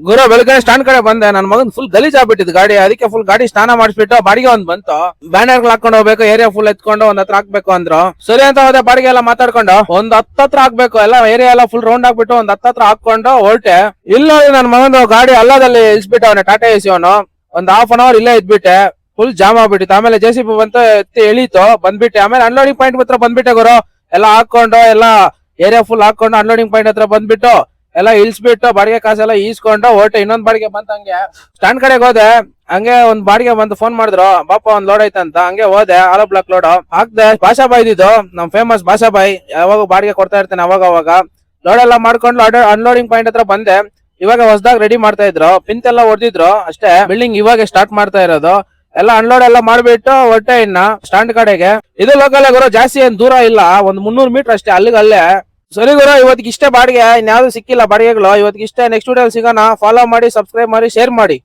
ಗುರು ಬೆಳಗ್ಗೆ ಸ್ಟ್ಯಾಂಡ್ ಕಡೆ ಬಂದೆ. ನನ್ ಮಗನ್ ಫುಲ್ ಗಲೀಜ್ ಆಗ್ಬಿಟ್ಟಿದ್ ಗಾಡಿ. ಅದಕ್ಕೆ ಫುಲ್ ಗಾಡಿ ಸ್ನಾನ ಮಾಡಿಸ್ಬಿಟ್ಟು ಬಾಡಿಗೆ ಒಂದ್ ಬಂತು. ಬ್ಯಾನರ್ ಹಾಕೊಂಡು ಹೋಗ್ಬೇಕು, ಏರಿಯಾ ಫುಲ್ ಎತ್ಕೊಂಡು ಒಂದ್ ಹತ್ರ ಹಾಕ್ಬೇಕು ಅಂದ್ರು. ಸರಿ ಅಂತ ಹೋದೆ. ಬಾಡಿಗೆ ಎಲ್ಲ ಮಾತಾಡ್ಕೊಂಡು ಒಂದ್ ಹತ್ರ ಹಾಕ್ಬೇಕು, ಎಲ್ಲ ಏರಿಯಾ ಎಲ್ಲ ಫುಲ್ ರೌಂಡ್ ಹಾಕ್ಬಿಟ್ಟು ಒಂದ್ ಹತ್ರ ಹಾಕೊಂಡು ಹೊರಟೆ. ಇಲ್ಲ ನನ್ ಮಗಂದು ಗಾಡಿ ಅಲ್ಲದಲ್ಲಿ ಇಳಿಸ್ಬಿಟ್ಟು ಅವನ ಟಾಟಾ ಎಸಿ ಅವನು. ಒಂದ್ ಹಾಫ್ ಅನ್ ಅವರ್ ಇಲ್ಲೇ ಇದ್ಬಿಟ್ಟೆ. ಫುಲ್ ಜಾಮ್ ಆಗ್ಬಿಟ್ಟಿತ್ತು. ಆಮೇಲೆ JCB ಬಂತು, ಎತ್ತಿ ಎಳೀತು, ಬಂದ್ಬಿಟ್ಟೆ. ಆಮೇಲೆ ಅನ್ಲೋಡಿಂಗ್ ಪಾಯಿಂಟ್ ಹತ್ರ ಬಂದ್ಬಿಟ್ಟೆ ಗುರು. ಎಲ್ಲ ಹಾಕೊಂಡು ಎಲ್ಲ ಏರಿಯಾ ಫುಲ್ ಹಾಕೊಂಡು ಅನ್ಲೋಡಿಂಗ್ ಪಾಯಿಂಟ್ ಹತ್ರ ಬಂದ್ಬಿಟ್ಟು ಎಲ್ಲ ಇಳಿಸ್ಬಿಟ್ಟು ಬಾಡಿಗೆ ಕಾಸೆಲ್ಲ ಈಸ್ಕೊಂಡು ಹೊರಟೆ. ಇನ್ನೊಂದ್ ಬಾಡಿಗೆ ಬಂತ. ಹಂಗೆ ಸ್ಟ್ಯಾಂಡ್ ಕಡೆಗೆ ಹೋದೆ. ಹಂಗೆ ಒಂದ್ ಬಾಡಿಗೆ ಬಂದು ಫೋನ್ ಮಾಡಿದ್ರು, ಬಾಪ ಒಂದ್ ಲೋಡ್ ಐತಂತ. ಹಂಗೆ ಹೋದೆ. ಆಲೋ ಬ್ಲಾಕ್ ಲೋಡ್ ಹಾಕ್ದೆ. ಭಾಷಾಬಾಯ್ ಇದ್ದು ನಮ್ ಫೇಮಸ್ ಭಾಷಾಬಾಯ್, ಯಾವಾಗ ಬಾಡಿಗೆ ಕೊಡ್ತಾ ಇರ್ತೇನೆ ಅವಾಗ ಲೋಡ್ ಎಲ್ಲ ಮಾಡ್ಕೊಂಡು ಅನ್ಲೋಡಿಂಗ್ ಪಾಯಿಂಟ್ ಹತ್ರ ಬಂದೆ. ಇವಾಗ ಹೊಸದಾಗ ರೆಡಿ ಮಾಡ್ತಾ ಇದ್ರು, ಪಿಂತ್ ಎಲ್ಲ ಹೊಡೆದಿದ್ರು ಅಷ್ಟೇ. ಬಿಲ್ಡಿಂಗ್ ಇವಾಗ ಸ್ಟಾರ್ಟ್ ಮಾಡ್ತಾ ಇರೋದು. ಎಲ್ಲ ಅನ್ಲೋಡ್ ಎಲ್ಲ ಮಾಡ್ಬಿಟ್ಟು ಹೊಟ್ಟೆ ಇನ್ನ ಸ್ಟ್ಯಾಂಡ್ ಕಡೆಗೆ. ಇದು ಲೋಕಲ್ ಗುರು, ಜಾಸ್ತಿ ಏನ್ ದೂರ ಇಲ್ಲ, ಒಂದ್ 300 ಮೀಟರ್ ಅಷ್ಟೇ ಅಲ್ಲೇ. ಸರಿ ಗುರು, ಇವತ್ತಿಗೆ ಇಷ್ಟೇ ಬಾಡಿಗೆ, ಇನ್ಯಾವ್ದು ಸಿಕ್ಕಿಲ್ಲ ಬಾಡಿಗೆಗಳು. ಇವತ್ತಿಗೆ ಇಷ್ಟೇ. ನೆಕ್ಸ್ಟ್ ವಿಡಿಯೋ ಸಿಗೋಣ. ಫಾಲೋ ಮಾಡಿ, ಸಬ್ಸ್ಕ್ರೈಬ್ ಮಾಡಿ, ಶೇರ್ ಮಾಡಿ.